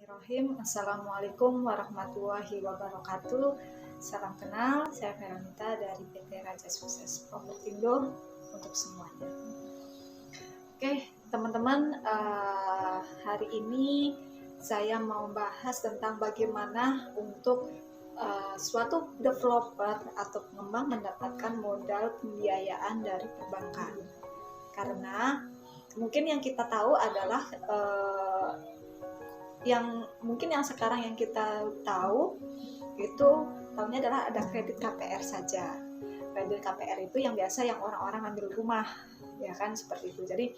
Bismillahirrahmanirrahim. Assalamualaikum warahmatullahi wabarakatuh. Salam kenal, saya Veronica dari PT Raja Sukses Propertindo untuk semuanya. Oke, teman-teman, hari ini saya mau bahas tentang bagaimana untuk suatu developer atau pengembang mendapatkan modal pembiayaan dari perbankan. Karena mungkin yang kita tahu adalah yang sekarang yang kita tahu itu tahunya adalah ada kredit KPR saja. Kredit KPR itu yang biasa yang orang-orang ambil rumah, ya kan, seperti itu. Jadi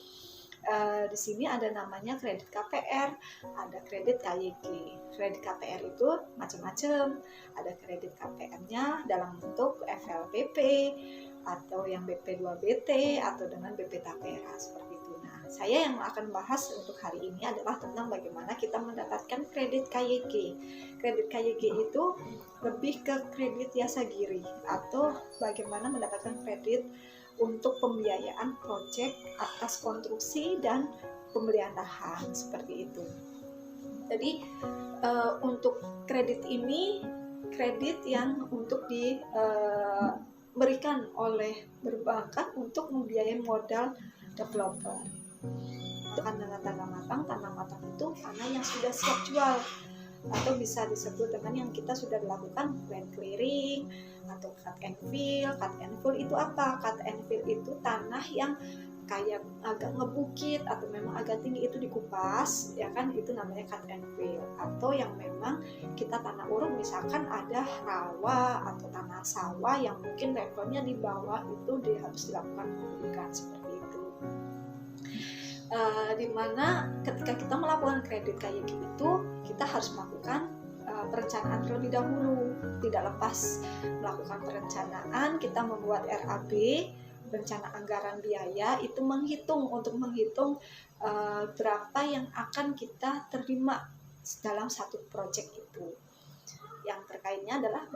di sini ada namanya kredit KPR, ada kredit KYG. Kredit KPR itu macam-macam. Ada kredit KPR-nya dalam bentuk FLPP atau yang BP2BT atau dengan BP Tapera seperti itu. Nah, saya yang akan bahas untuk hari ini adalah tentang bagaimana kita mendapatkan kredit KYG. Kredit KYG itu lebih ke kredit Yasagiri atau bagaimana mendapatkan kredit untuk pembiayaan proyek atas konstruksi dan pembelian lahan seperti itu. Jadi untuk kredit ini kredit yang untuk diberikan oleh perbankan untuk membiayai modal developer. Tanah matang itu tanah yang sudah siap jual atau bisa disebut dengan yang kita sudah dilakukan land clearing atau cut and fill. Cut and fill itu apa? Cut and fill itu tanah yang kayak agak ngebukit atau memang agak tinggi itu dikupas, ya kan, itu namanya cut and fill. Atau yang memang kita tanah uruk, misalkan ada rawa atau tanah sawah yang mungkin levelnya di bawah itu harus dilakukan pembukaan seperti itu. Dimana ketika kita melakukan kredit kayak gitu, kita harus melakukan perencanaan terlebih dahulu. Tidak lepas melakukan perencanaan, kita membuat RAB, rencana anggaran biaya, itu menghitung berapa yang akan kita terima dalam satu proyek itu. Yang terkaitnya adalah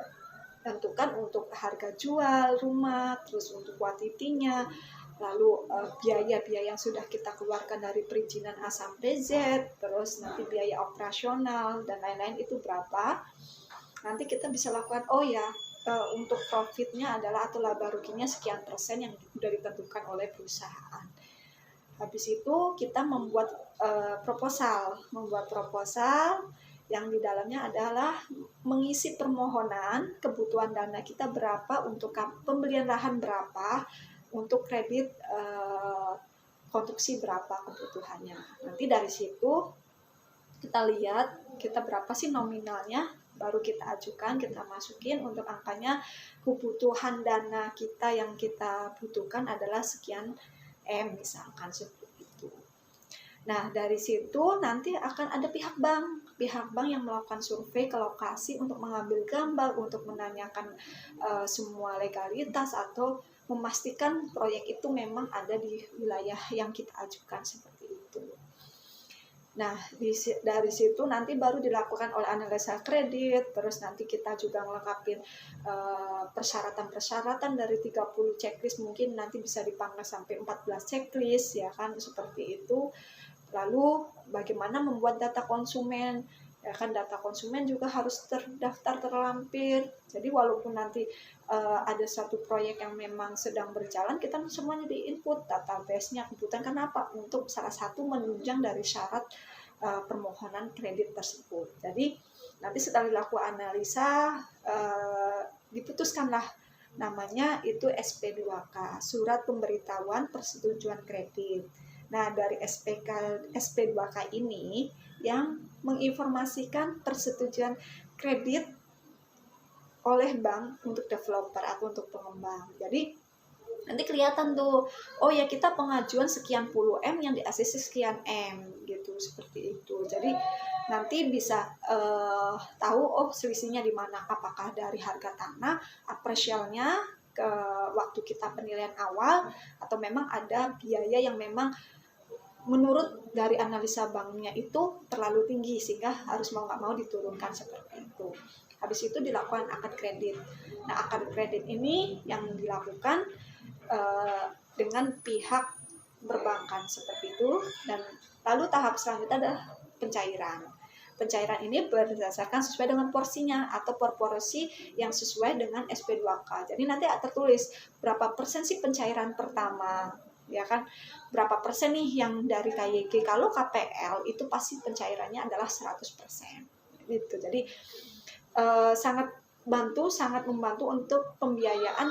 tentukan untuk harga jual rumah, terus untuk kuantitinya, lalu biaya-biaya yang sudah kita keluarkan dari perizinan A sampai Z, terus nanti biaya operasional dan lain-lain itu berapa. Nanti kita bisa lakukan, untuk profitnya adalah atau laba ruginya sekian persen yang sudah ditentukan oleh perusahaan. Habis itu kita membuat proposal yang di dalamnya adalah mengisi permohonan kebutuhan dana kita berapa, untuk pembelian lahan berapa, untuk kredit konstruksi berapa kebutuhannya. Nanti dari situ kita lihat kita berapa sih nominalnya, baru kita ajukan, kita masukin untuk angkanya. Kebutuhan dana kita yang kita butuhkan adalah sekian M misalkan seperti itu. Nah, dari situ nanti akan ada pihak bank yang melakukan survei ke lokasi untuk mengambil gambar, untuk menanyakan semua legalitas atau memastikan proyek itu memang ada di wilayah yang kita ajukan seperti itu. Nah, dari situ nanti baru dilakukan oleh analisa kredit, terus nanti kita juga melengkapi persyaratan-persyaratan dari 30 checklist, mungkin nanti bisa dipangkas sampai 14 checklist, ya kan, seperti itu. Lalu bagaimana membuat data konsumen, ya kan, data konsumen juga harus terdaftar, terlampir. Jadi walaupun nanti ada satu proyek yang memang sedang berjalan, kita semuanya di-input database-nya. Kebutuhan kenapa? Untuk salah satu menunjang dari syarat permohonan kredit tersebut. Jadi nanti setelah dilakukan analisa, diputuskanlah namanya itu SP2K, Surat Pemberitahuan Persetujuan Kredit. Nah, dari SP2K ini yang menginformasikan persetujuan kredit oleh bank untuk developer atau untuk pengembang. Jadi nanti kelihatan tuh, oh ya, kita pengajuan sekian puluh M yang di ACC sekian M gitu, seperti itu. Jadi nanti bisa tahu, oh, selisihnya di mana, apakah dari harga tanah apresialnya ke waktu kita penilaian awal, atau memang ada biaya yang memang menurut dari analisa banknya itu terlalu tinggi sehingga harus mau nggak mau diturunkan seperti itu. Habis itu dilakukan akad kredit. Nah, akad kredit ini yang dilakukan dengan pihak perbankan seperti itu, dan lalu tahap selanjutnya adalah pencairan. pencairan ini berdasarkan sesuai dengan porsinya atau proporsi yang sesuai dengan SP2K. Jadi nanti tertulis berapa persen sih pencairan pertama, ya kan? Berapa persen nih yang dari KYG. Kalau KPL itu pasti pencairannya adalah 100%. Gitu. Jadi sangat membantu untuk pembiayaan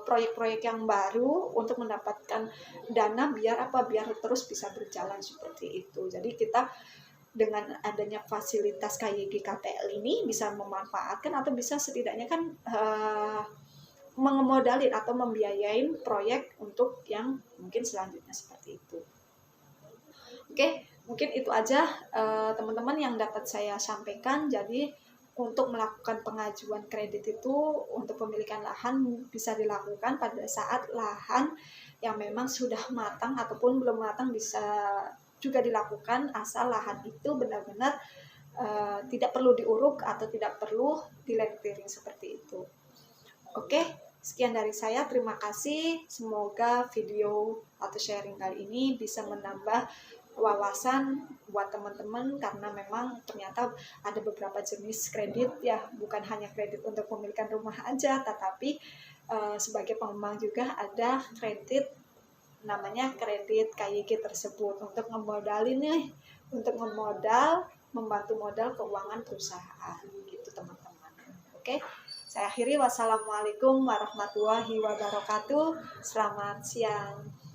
proyek-proyek yang baru untuk mendapatkan dana biar terus bisa berjalan seperti itu. Jadi kita dengan adanya fasilitas KYG KPL ini bisa memanfaatkan atau bisa setidaknya kan mengemodalin atau membiayain proyek untuk yang mungkin selanjutnya seperti itu. Oke, mungkin itu aja teman-teman yang dapat saya sampaikan. Jadi untuk melakukan pengajuan kredit itu untuk pemilikan lahan bisa dilakukan pada saat lahan yang memang sudah matang ataupun belum matang bisa juga dilakukan, asal lahan itu benar-benar tidak perlu diuruk atau tidak perlu di-land clearing seperti itu. Oke, sekian dari saya. Terima kasih. Semoga video atau sharing kali ini bisa menambah wawasan buat teman-teman, karena memang ternyata ada beberapa jenis kredit ya, bukan hanya kredit untuk pemilikan rumah aja, tetapi sebagai pengembang juga ada kredit namanya kredit KYG tersebut untuk ngemodalin nih, untuk membantu modal keuangan perusahaan gitu teman-teman. Oke, saya akhiri. Wassalamualaikum warahmatullahi wabarakatuh. Selamat siang.